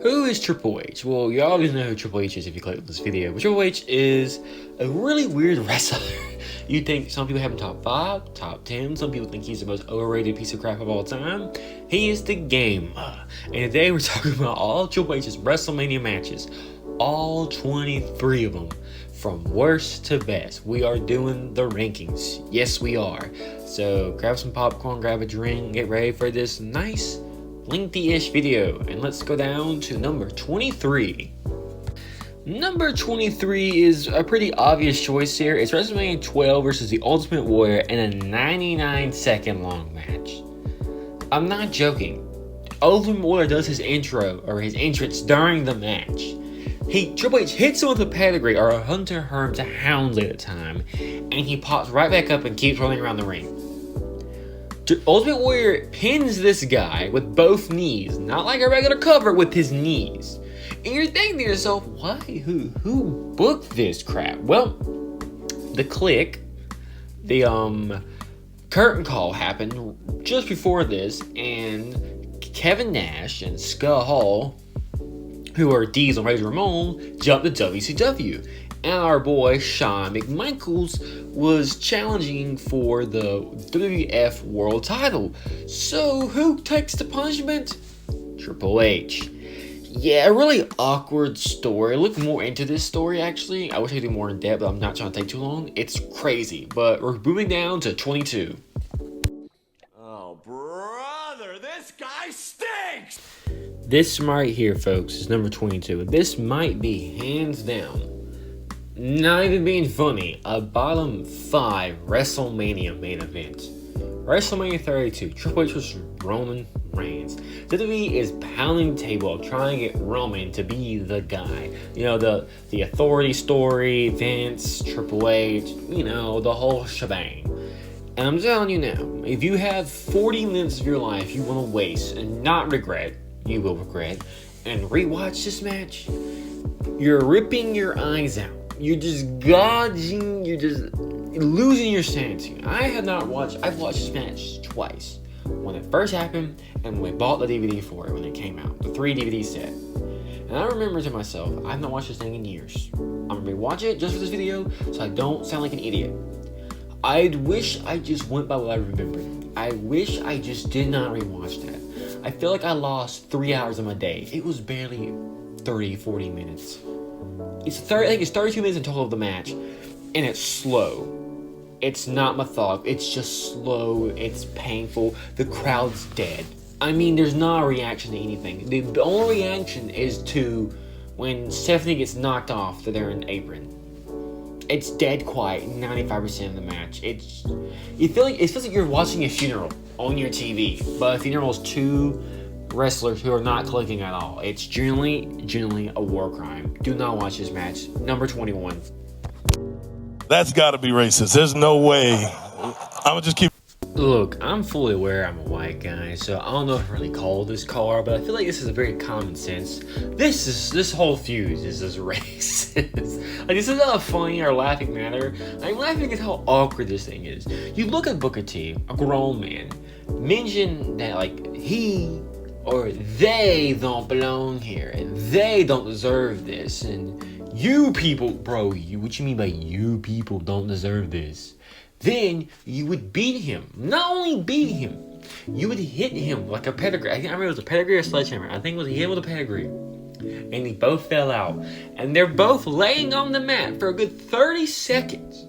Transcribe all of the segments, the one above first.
Who is Triple H? Well, you always know who Triple H is if you click on this video, but Triple H is a really weird wrestler. You think some people have him top 5, top 10, some people think he's the most overrated piece of crap of all time. He is the game. And today we're talking about all Triple H's WrestleMania matches, all 23 of them, from worst to best. We are doing the rankings. Yes, we are. So grab some popcorn, grab a drink, get ready for this nice lengthy-ish video, and let's go down to number 23. Number 23 is a pretty obvious choice here. It's WrestleMania 12 versus the Ultimate Warrior in a 99-second long match. I'm not joking. Ultimate Warrior does his intro or his entrance during the match. Triple H hits him with a pedigree or a Hunter Hearns to Hound at a time, and he pops right back up and keeps rolling around the ring. Ultimate Warrior pins this guy with both knees, not like a regular cover, with his knees. And you're thinking to yourself, why? Who booked this crap? Well, the click, the curtain call happened just before this, and Kevin Nash and Scott Hall, who are Diesel and Razor Ramon, jumped to WCW. And our boy Shawn McMichaels was challenging for the WWF World Title. So who takes the punishment? Triple H. Yeah, a really awkward story. Look more into this story, actually. I wish I could do more in depth, but I'm not trying to take too long. It's crazy, but we're moving down to 22. Oh, brother, this guy stinks! This right here, folks, is number 22. This might be, hands down, not even being funny, a bottom 5 WrestleMania main event. WrestleMania 32, Triple H vs. Roman Reigns. WWE is pounding the table trying to get Roman to be the guy. You know, the authority story, Vince, Triple H, you know, the whole shebang. And I'm telling you now, if you have 40 minutes of your life you want to waste and not regret, you will regret, and rewatch this match, you're ripping your eyes out. You're just gouging, you're just losing your sanity. I've watched this match twice. When it first happened, and when we bought the DVD for it when it came out. The 3 DVD set. And I remember to myself, I've not watched this thing in years. I'm gonna rewatch it just for this video, so I don't sound like an idiot. I wish I just went by what I remembered. I wish I just did not rewatch that. I feel like I lost 3 hours of my day. It was barely 30, 40 minutes. I think it's 32 minutes in total of the match, and it's slow. It's not methodical. It's just slow. It's painful. The crowd's dead. I mean, there's not a reaction to anything. The only reaction is to when Stephanie gets knocked off to their apron. It's dead quiet 95% of the match. It feels like you're watching a funeral on your TV, but a funeral is 2 wrestlers who are not clicking at all. It's generally a war crime. Do not watch this match. Number 21. That's got to be racist. There's no way. I'm gonna just keep. Look, I'm fully aware I'm a white guy, so I don't know if I really call this car, but I feel like this is a very common sense. This whole feud is just racist. Like, this is not a funny or laughing matter. I'm laughing at how awkward this thing is. You look at Booker T, a grown man, mention that like he or they don't belong here, and they don't deserve this, and you people, bro, what you mean by you people don't deserve this? Then you would beat him. Not only beat him, you would hit him like a pedigree. I remember it was a pedigree or a sledgehammer. I think it was a hit with a pedigree. And they both fell out. And they're both laying on the mat for a good 30 seconds.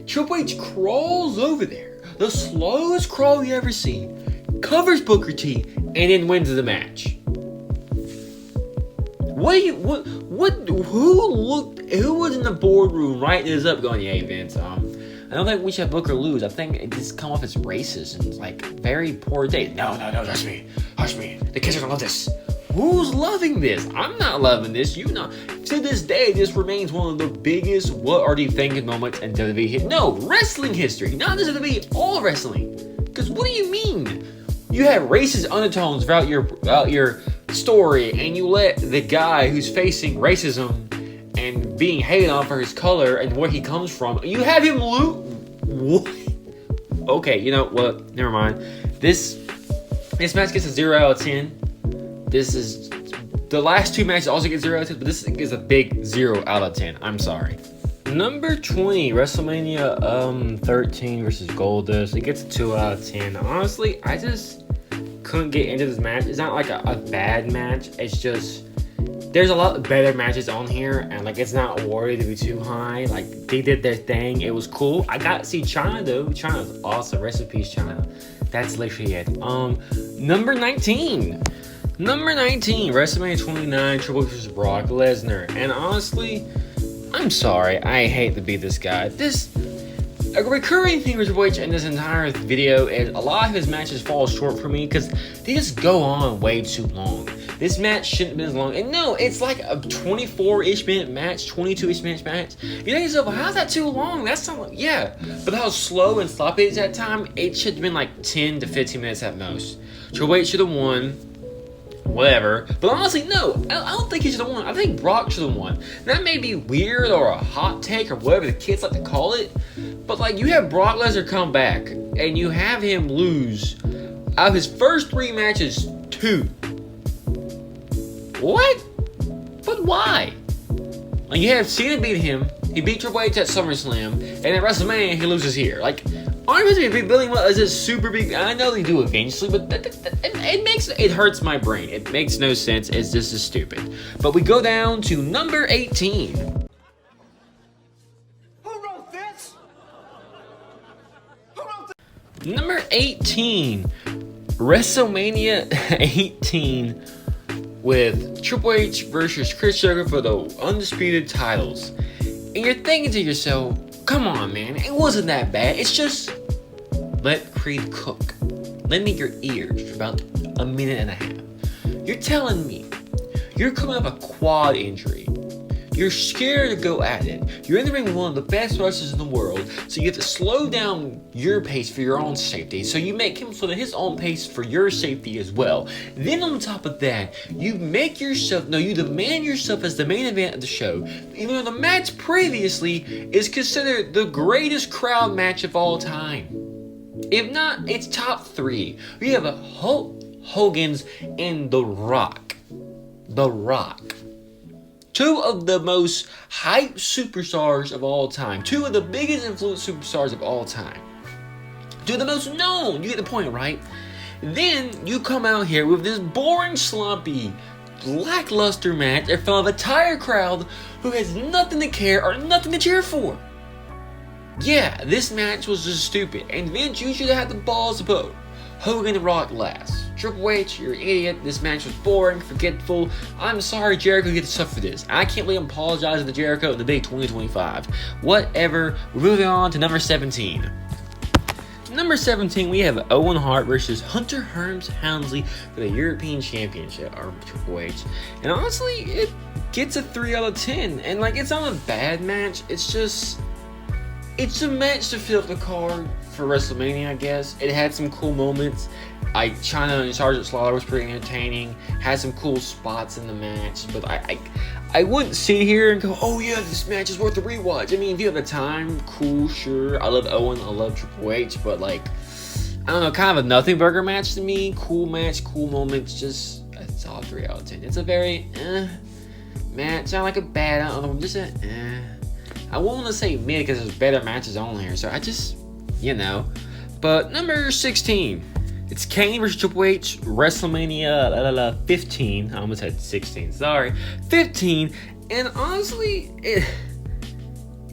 Triple H crawls over there, the slowest crawl you ever seen, covers Booker T, and then wins the match. Who was in the boardroom writing this up going, hey Vince, I don't think we should have Booker lose. I think it just come off as racist and like very poor taste. No, hush me. The kids are gonna love this. Who's loving this? I'm not loving this. You know, to this day, this remains one of the biggest what are you thinking moments in WWE history. No, wrestling history. Not just WWE, all wrestling. Because what do you mean? You have racist undertones throughout your story, and you let the guy who's facing racism and being hated on for his color and where he comes from, you have him lose. Okay, you know what? Never mind. This match gets a 0 out of 10. This is the last two matches also get 0 out of 10, but this is a big 0 out of 10. I'm sorry. Number 20, WrestleMania 13 versus Goldust. It gets a 2 out of 10. Honestly, I just couldn't get into this match. It's not like a bad match. It's just there's a lot of better matches on here, and like it's not worthy to be too high. Like they did their thing. It was cool. I got to see China though. China's awesome. Rest in peace, China. That's literally it. Number 19. Number 19, WrestleMania 29, Triple H vs. Brock Lesnar. And honestly, I'm sorry, I hate to be this guy. A recurring theme with Triple H in this entire video is a lot of his matches fall short for me because they just go on way too long. This match shouldn't have been as long. And no, it's like a 24-ish minute match, 22-ish minute match. You think to yourself, well, how's that too long? That's not, yeah. But how slow and sloppy it is at that time, it should have been like 10 to 15 minutes at most. Triple H should have won. Whatever. But honestly, no. I don't think he should have won. I think Brock should have won. That may be weird or a hot take or whatever the kids like to call it. But like, you have Brock Lesnar come back and you have him lose out of his first 3 matches, 2. What? But why? Like, you have Cena beat him. He beat Triple H at SummerSlam, and at WrestleMania he loses here. Like, aren't you supposed to be building what is a super big? I know they do eventually, but it hurts my brain. It makes no sense. It's just as stupid. But we go down to number 18. Who wrote this? Who wrote this? Number 18, WrestleMania 18 with Triple H versus Chris Jericho for the undisputed titles. And you're thinking to yourself, come on, man, it wasn't that bad. It's just let Creed cook. Lend me your ears for about a minute and a half. You're telling me you're coming off a quad injury. You're scared to go at it. You're in the ring with one of the best wrestlers in the world, so you have to slow down your pace for your own safety. So you make him slow down his own pace for your safety as well. Then on top of that, you demand yourself as the main event of the show, even though the match previously is considered the greatest crowd match of all time. If not, it's top 3. You have a Hulk Hogan's and The Rock. The Rock. 2 of the most hyped superstars of all time. 2 of the biggest influence superstars of all time. 2 of the most known. You get the point, right? Then you come out here with this boring, sloppy, lackluster match in front of a tired crowd who has nothing to care or nothing to cheer for. Yeah, this match was just stupid. And Vince, you should have had the balls to put Hogan and Rock last. Triple H, you're an idiot. This match was boring, forgetful. I'm sorry, Jericho, you get to suffer this. I can't believe I'm apologizing to Jericho in the big 2025. Whatever. We're moving on to number 17. Number 17, we have Owen Hart versus Hunter Hearns Helmsley for the European Championship, or Triple H. And honestly, it gets a 3 out of 10. And like, it's not a bad match. It's a match to fill up the card for WrestleMania, I guess. It had some cool moments. China and Sergeant Slaughter was pretty entertaining. Had some cool spots in the match. But I wouldn't sit here and go, oh yeah, this match is worth a rewatch. I mean, if you have the time, cool, sure. I love Owen, I love Triple H. But like, I don't know, kind of a nothing burger match to me. Cool match, cool moments. Just a solid 3 out of 10. It's a very match. Not like a bad, I don't know, just a I won't want to say mid because there's better matches on here, so I just, But number 16, it's Kane versus Triple H, WrestleMania 15. I almost said 16, sorry. 15, and honestly,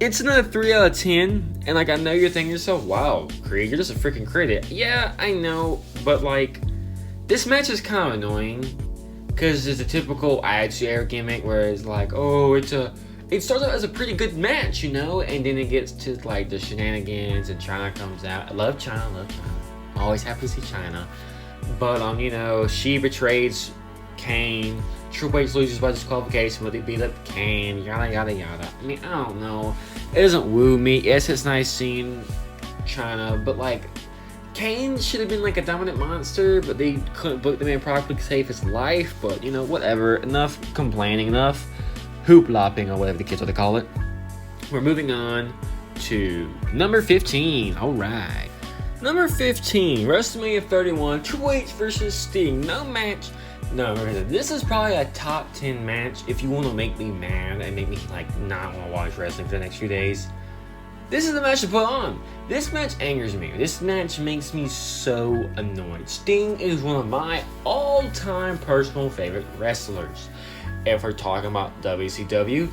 it's another 3 out of 10, and like, I know you're thinking to yourself, wow, Creed, you're just a freaking critic. Yeah, I know, but like, this match is kind of annoying, because it's a typical Attitude Era gimmick, where it's like, oh, it starts out as a pretty good match, and then it gets to like the shenanigans and China comes out. I love China. Always happy to see China. But she betrays Kane. Triple H loses by disqualification, but they beat up Kane, yada yada yada. I mean, I don't know. It doesn't woo me. Yes, it's nice seeing China, but like, Kane should have been like a dominant monster, but they couldn't book the man properly to save his life. But whatever. Enough complaining, enough hoop-lopping, or whatever the kids want to call it. We're moving on to number 15. Alright. Number 15, WrestleMania 31, Triple H versus Sting. No match. No, this is probably a top 10 match if you want to make me mad and make me like not want to watch wrestling for the next few days. This is the match to put on. This match angers me. This match makes me so annoyed. Sting is one of my all-time personal favorite wrestlers. If we're talking about WCW,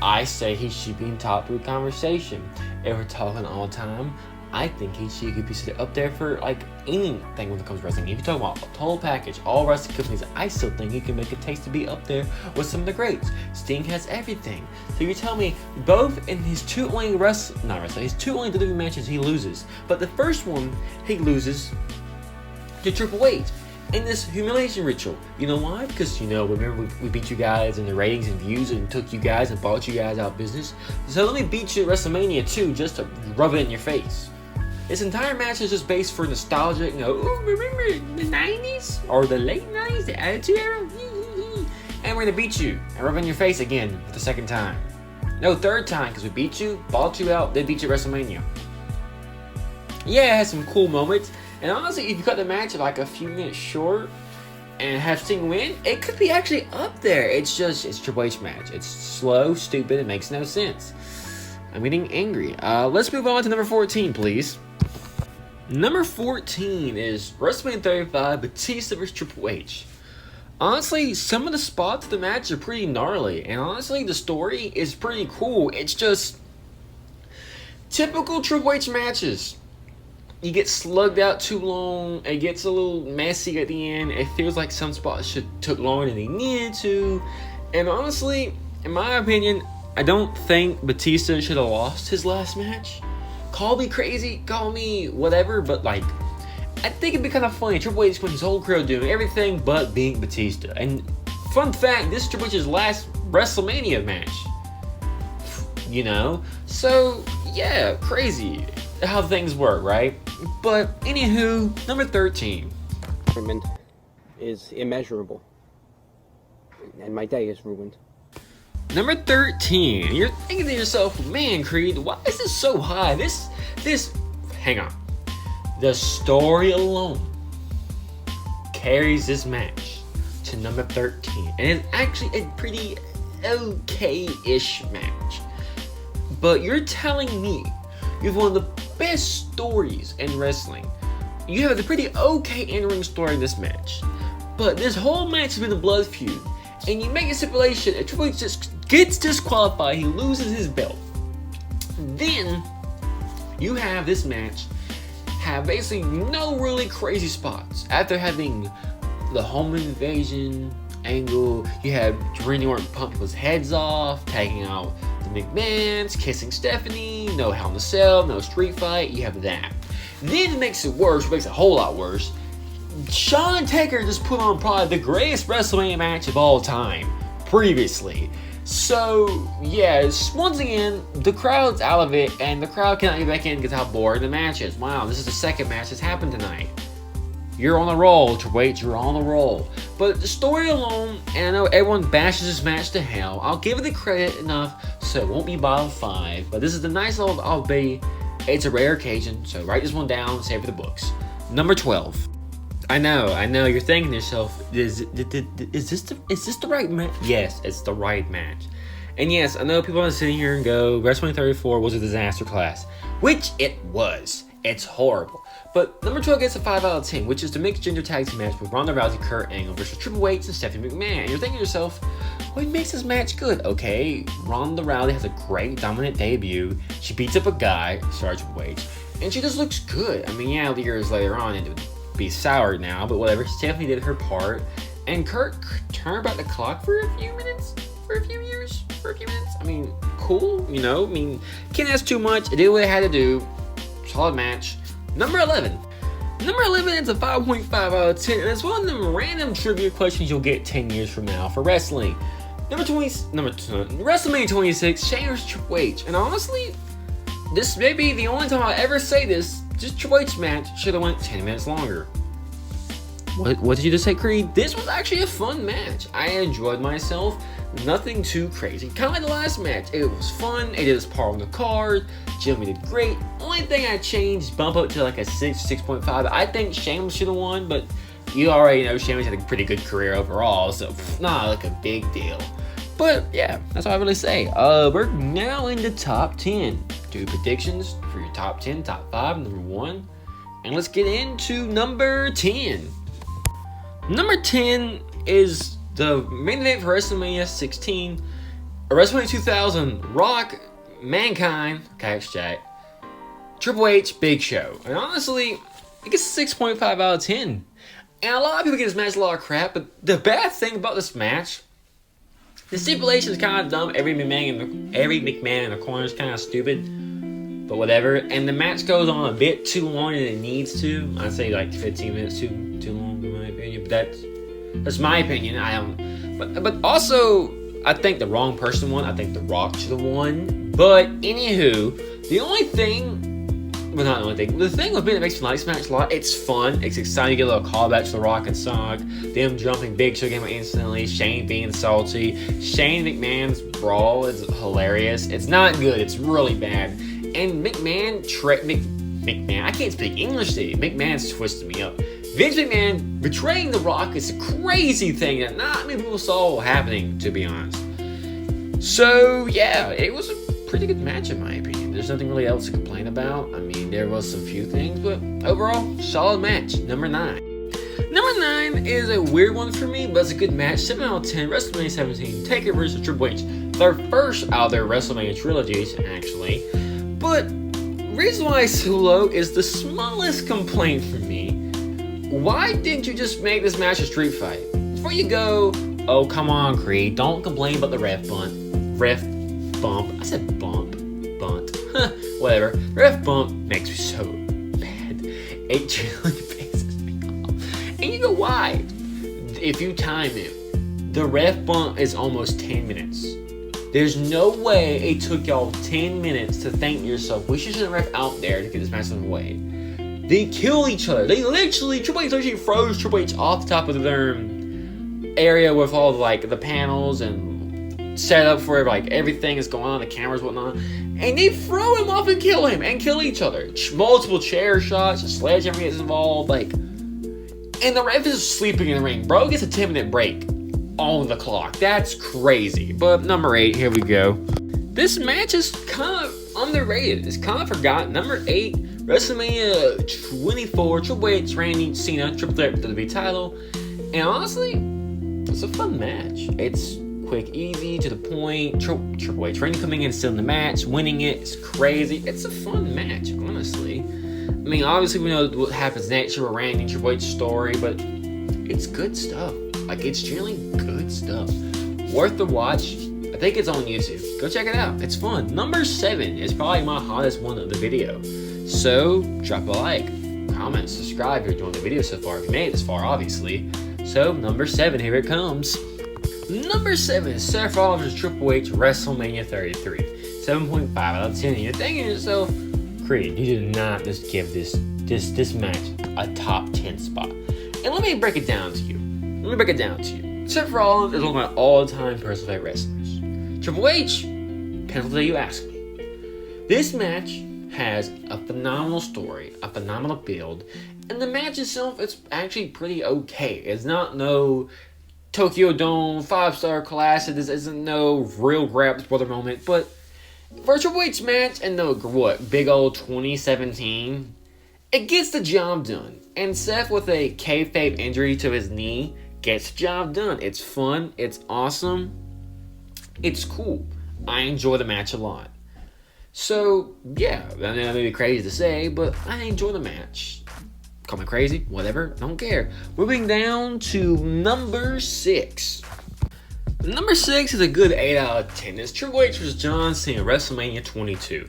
I say he should be in top 3 conversation. If we're talking all time, I think he should be sit up there for like anything when it comes to wrestling. If you talk about a total package, all wrestling companies, I still think he can make a case to be up there with some of the greats. Sting has everything. So you tell me both in his two only WWE matches he loses, but the first one he loses to Triple H in this humiliation ritual. You know why? Because remember we beat you guys in the ratings and views and took you guys and bought you guys out of business. So let me beat you at WrestleMania 2 just to rub it in your face. This entire match is just based for nostalgia. Ooh, remember the 90s? Or the late 90s, the Attitude Era? And we're gonna beat you and rub it in your face again for the second time. No, third time, because we beat you, bought you out, then beat you at WrestleMania. Yeah, it has some cool moments. And honestly, if you cut the match like a few minutes short and have Sting win, it could be actually up there. It's Triple H match. It's slow, stupid, it makes no sense. I'm getting angry. Let's move on to number 14, please. Number 14 is WrestleMania 35, Batista vs. Triple H. Honestly, some of the spots of the match are pretty gnarly, and honestly, the story is pretty cool. It's just typical Triple H matches. You get slugged out too long, it gets a little messy at the end, it feels like some spots took longer than they needed to, and honestly, in my opinion, I don't think Batista should have lost his last match. Call me crazy, call me whatever, but like, I think it'd be kind of funny. Triple H spent his whole career doing everything but being Batista. And fun fact, this is Triple H's last WrestleMania match. So yeah, crazy how things work, right? But anywho, number 13. Is immeasurable, and my day is ruined. Number 13. You're thinking to yourself, man, Creed, why is this so high? Hang on. The story alone carries this match to number 13. And it's actually a pretty okay-ish match. But you're telling me you have one of the best stories in wrestling. You have a pretty okay in-ring story in this match. But this whole match has been a blood feud. And you make a stipulation, if Triple H just gets disqualified, he loses his belt. Then, you have this match have basically no really crazy spots. After having the home invasion angle, you have Randy Orton pump people's heads off, taking out the McMahons, kissing Stephanie, no Hell in a Cell, no street fight, you have that. Then it makes it worse, makes it a whole lot worse. Shawn and Taker just put on probably the greatest WrestleMania match of all time, previously. So, yeah, once again, the crowd's out of it, and the crowd cannot get back in because how boring the match is. Wow, this is the second match that's happened tonight. You're on the roll, Triple H, you're on the roll. But the story alone, and I know everyone bashes this match to hell, I'll give it the credit enough so it won't be bottom 5. But this is the nice little, it's a rare occasion, so write this one down, save it for the books. Number 12. I know, you're thinking to yourself, is this the right match? Yes, it's the right match. And yes, I know people want to sit here and go, WrestleMania 34 was a disaster class, which it was. It's horrible. But number 12 gets a 5 out of 10, which is the mixed gender tag team match with Ronda Rousey, Kurt Angle versus Triple H and Stephanie McMahon. And you're thinking to yourself, what makes this match good? Okay, Ronda Rousey has a great dominant debut. She beats up a guy, sorry Triple H, and she just looks good. I mean, yeah, years later on, it would be soured now, but whatever. Stephanie did her part, and Kurt turned back the clock for a few minutes, for a few years, for a few minutes. I mean, cool, can't ask too much. It did what it had to do. Solid match. Number 11. Number 11 is a 5.5 out of 10, and it's one of them random trivia questions you'll get 10 years from now for wrestling. WrestleMania 26, Shane vs. Triple H. And honestly, this may be the only time I'll ever say this. This Triple H match should have went 10 minutes longer. What did you just say, Creed? This was actually a fun match. I enjoyed myself. Nothing too crazy. Kind of like the last match. It was fun. It did its part on the card. Jimmy did great. Only thing I changed, bump up to like a 6.5. I think Sheamus should have won, but you already know Sheamus had a pretty good career overall, so not like a big deal. But yeah, that's all I really say. We're now in the top 10. Do predictions for your top 10, top 5, number 1. And let's get into number 10. Number 10 is the main event for WrestleMania 16, WrestleMania 2000, Rock, Mankind, Cactus Jack, Triple H, Big Show. And honestly, it gets a 6.5 out of 10. And a lot of people give this match a lot of crap, but the bad thing about this match, the stipulation is kind of dumb. Every McMahon in the corner is kind of stupid, but whatever. And the match goes on a bit too long than it needs to. I'd say like 15 minutes too long in my opinion, but that's my opinion. I don't. But also, I think the wrong person won. I think The Rock should have won. But anywho, the only thing. Well, not the only thing. The thing with me that makes me like this match a lot, it's fun. It's exciting to get a little callback to The Rock and Sonic. Them jumping Big Show game instantly. Shane being salty. Shane McMahon's brawl is hilarious. It's not good. It's really bad. And McMahon, I can't speak English today. McMahon's twisted me up. Vince McMahon betraying The Rock is a crazy thing that not many people saw happening, to be honest. So, yeah, it was a pretty good match in my opinion. There's nothing really else to complain about. I mean, there was a few things, but overall, solid match. Number 9. Number 9 is a weird one for me, but it's a good match. 7 out of 10, WrestleMania 17, Taker versus Triple H. Their first out of their WrestleMania trilogies, actually. But reason why it's so low is the smallest complaint for me. Why didn't you just make this match a street fight? Before you go, oh come on Creed, don't complain about the ref bump. I said bunt. Whatever. Ref bump makes me so bad. It really pisses me off. And you know why? If you time it, the ref bump is almost 10 minutes. There's no way it took y'all 10 minutes to think to yourself, we should send a ref out there to get this match away. They kill each other. Triple H literally froze Triple H off the top of their area with all the panels and set up for everything is going on, the cameras, whatnot, and they throw him off and kill him and kill each other. Multiple chair shots, a sledgehammer gets involved, and the ref is sleeping in the ring. Bro gets a 10-minute break on the clock. That's crazy. But number 8, here we go. This match is kind of underrated. It's kind of forgotten. Number 8, WrestleMania 24, Triple H, Randy, Cena, triple threat for the WWE title. And honestly, it's a fun match. It's quick, easy, to the point. Triple H, Randy coming in, still in the match, winning it. It's crazy. It's a fun match, honestly. I mean, obviously we know what happens next year with Randy and Triple H's story, but it's good stuff. It's generally good stuff. Worth the watch. I think it's on YouTube. Go check it out. It's fun. Number 7 is probably my hottest one of the video. So, drop a like, comment, subscribe if you're enjoying the video so far. If you made it this far, obviously. So, number 7, here it comes. Number 7 is Seth Rollins vs. Triple H, WrestleMania 33. 7.5 out of 10. You're thinking to yourself, Creed, you did not just give this match a top 10 spot. And let me break it down to you. Seth Rollins is one of my all-time personal favorite wrestlers. Triple H, penalty you ask me. This match has a phenomenal story, a phenomenal build, and the match itself is actually pretty okay. It's not no Tokyo Dome 5-star class. This isn't no real grabs brother moment, but for a Triple H match and the big old 2017, it gets the job done. And Seth with a kayfabe injury to his knee gets the job done. It's fun. It's awesome. It's cool. I enjoy the match a lot. So, yeah, I know that may be crazy to say, but I enjoy the match. Call me crazy, whatever, don't care. Moving down to number 6. Number 6 is a good 8 out of 10. It's Triple H vs. John Cena, WrestleMania 22.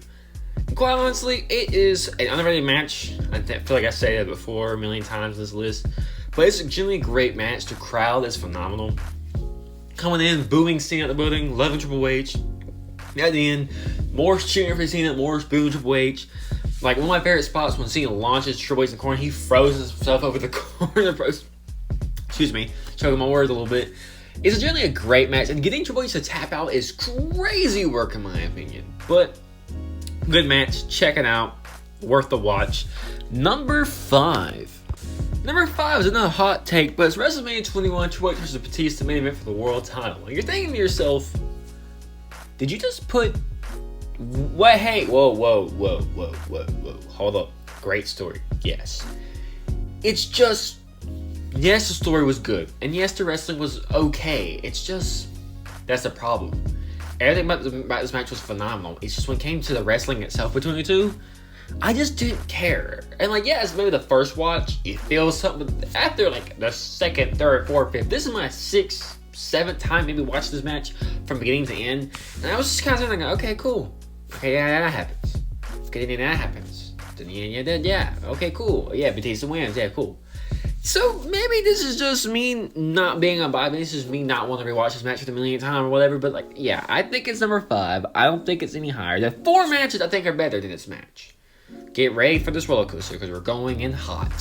And quite honestly, it is an underrated match. I feel like I said it before a million times in this list. But it's a genuinely great match. The crowd is phenomenal. Coming in, booing Cena at the building, loving Triple H. At the end, Morris cheering for Cena, Morris booing Triple H. One of my favorite spots when Cena launches Triple H in the corner, he froze himself over the corner. Excuse me, choking my words a little bit. It's generally a great match, and getting Triple H to tap out is crazy work in my opinion. But good match, check it out, worth the watch. Number 5. Number 5 is another hot take, but it's WrestleMania 21 Triple H vs. Batista main event for the world title. And you're thinking to yourself, did you just put what? Hey, whoa, hold up. Great story, yes. It's just, yes, the story was good, and yes, the wrestling was okay. It's just, that's the problem. Everything about this match was phenomenal. It's just when it came to the wrestling itself between the two, I just didn't care. And like, yes, maybe the first watch, you feel something. After like the second, third, fourth, fifth, this is my 6th, 7th time maybe watching this match from beginning to end. And I was just kind of thinking, okay, cool. Okay, yeah, that happens. Okay, then that happens. Then yeah, okay, cool. Yeah, Batista wins. Yeah, cool. So maybe this is just me not being a bias. This is me not wanting to rewatch this match for the millionth time or whatever. But like, yeah, I think it's number 5. I don't think it's any higher. The 4 matches I think are better than this match. Get ready for this roller coaster because we're going in hot.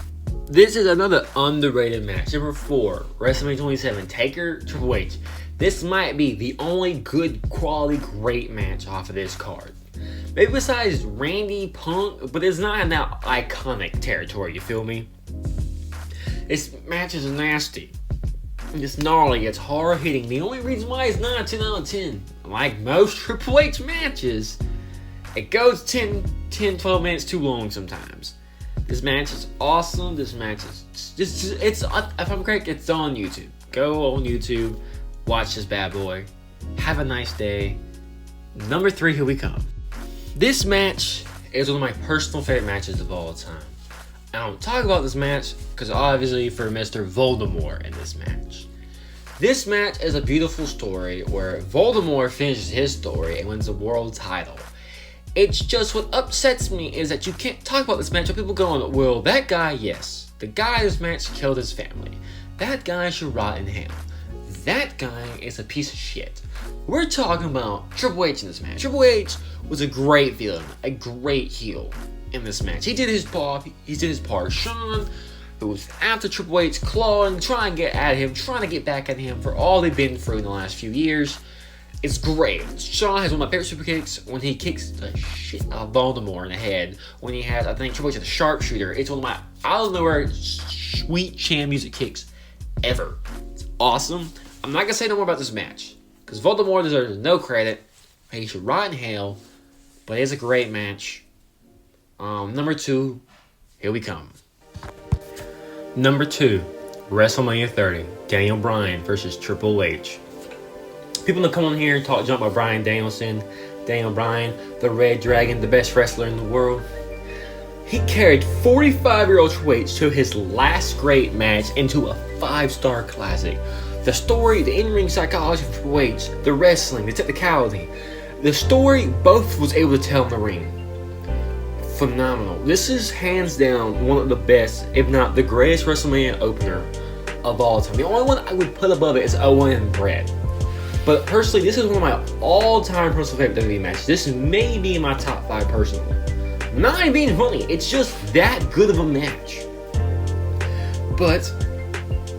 This is another underrated match. Number 4, WrestleMania 27, Taker Triple H. This might be the only good quality great match off of this card. Maybe besides Randy Punk, but it's not in that iconic territory, you feel me? This match is nasty. It's gnarly, it's hard hitting. The only reason why it's not a 10 out of 10, like most Triple H matches, it goes 10, 12 minutes too long sometimes. This match is awesome. This match is just, it's, if I'm correct, it's on YouTube. Go on YouTube, watch this bad boy. Have a nice day. Number 3, here we come. This match is one of my personal favorite matches of all time. I don't talk about this match because obviously for Mr. Voldemort in this match. This match is a beautiful story where Voldemort finishes his story and wins the world title. It's just what upsets me is that you can't talk about this match with people going, well, that guy, yes. The guy in this match killed his family. That guy should rot in hell. That guy is a piece of shit. We're talking about Triple H in this match. Triple H was a great villain, a great heel in this match. He did his part. Shawn, who was after Triple H, clawing, trying to get at him, trying to get back at him for all they've been through in the last few years. It's great. Shawn has one of my favorite super kicks when he kicks the shit out of Voldemort in the head. When he has, I think, Triple H has a sharpshooter. It's one of my out of nowhere sweet chant music kicks ever. It's awesome. I'm not gonna say no more about this match because Voldemort deserves no credit. He should rot in hell. But it's a great match. Number 2, here we come. Number 2, WrestleMania 30, Daniel Bryan versus Triple H. People that come on here and talk junk about Bryan Danielson, Daniel Bryan, the Red Dragon, the best wrestler in the world. He carried 45-year-old Triple H to his last great match into a 5-star classic. The story, the in-ring psychology of Triple H, the wrestling, the technicality, the story both was able to tell in the ring. Phenomenal. This is hands down one of the best, if not the greatest WrestleMania opener of all time. The only one I would put above it is Owen and Bret. But personally, this is one of my all-time personal favorite WWE matches. This may be in my top 5 personally. Not even being funny, it's just that good of a match. But,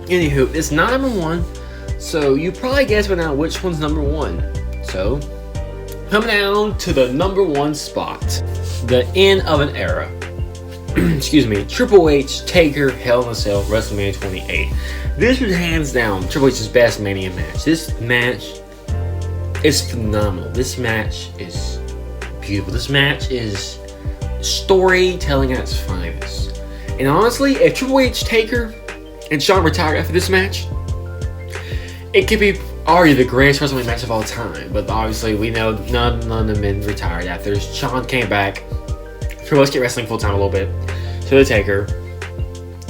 anywho, it's not number 1, so you probably guessed by now which one's number 1. So, coming down to the number 1 spot, the end of an era. Excuse me, Triple H, Taker, Hell in a Cell, WrestleMania 28. This was hands down Triple H's best Mania match. This match is phenomenal. This match is beautiful. This match is storytelling at its finest. And honestly, if Triple H, Taker, and Shawn retired after this match, it could be already the greatest WrestleMania match of all time. But obviously, we know none of them been retired after. Shawn came back. Triple H get wrestling full time a little bit. So the Taker,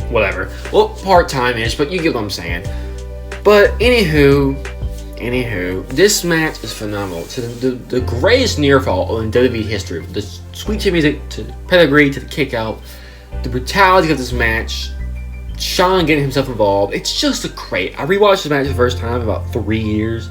whatever. Well, part-time-ish, but you get what I'm saying. But anywho, this match is phenomenal. To the greatest near fall in WWE history. The sweet chin music, to the pedigree, to the kick out, the brutality of this match, Shawn getting himself involved. It's just a great. I rewatched this match the first time in about 3 years,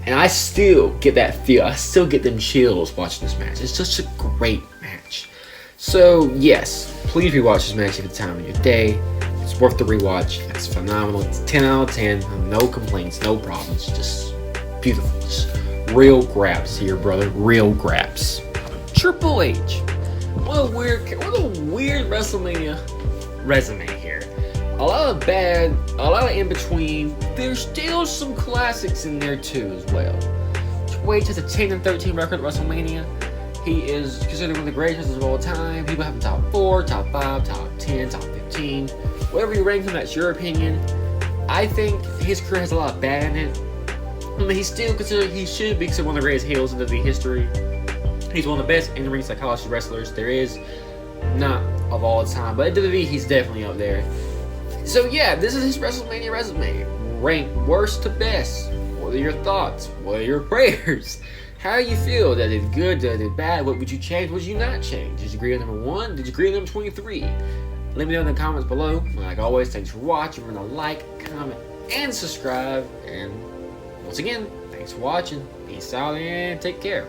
and I still get that feel. I still get them chills watching this match. It's such a great match. So yes, please rewatch this match at the time of your day. It's worth the rewatch. It's phenomenal. It's 10 out of 10. No complaints, no problems. Just beautiful. Just real grabs here, brother. Real grabs. Triple H. What a weird WrestleMania resume here. A lot of bad, a lot of in between. There's still some classics in there too as well. Triple H has a 10-13 record at WrestleMania. He is considered one of the greatest wrestlers of all time. People have him top 4, top 5, top 10, top 15. Whatever you rank him, that's your opinion. I think his career has a lot of bad in it. I mean, he's still considered, he should be considered one of the greatest heels in WWE history. He's one of the best in-ring psychology wrestlers there is, not of all time, but in WWE, he's definitely up there. So yeah, this is his WrestleMania resume. Ranked worst to best. What are your thoughts? What are your prayers? How do you feel? Did it good? Did it bad? What would you change? What would you not change? Did you agree with number 1? Did you agree with number 23? Let me know in the comments below. Like always, thanks for watching. Remember to like, comment, and subscribe. And once again, thanks for watching. Peace out and take care.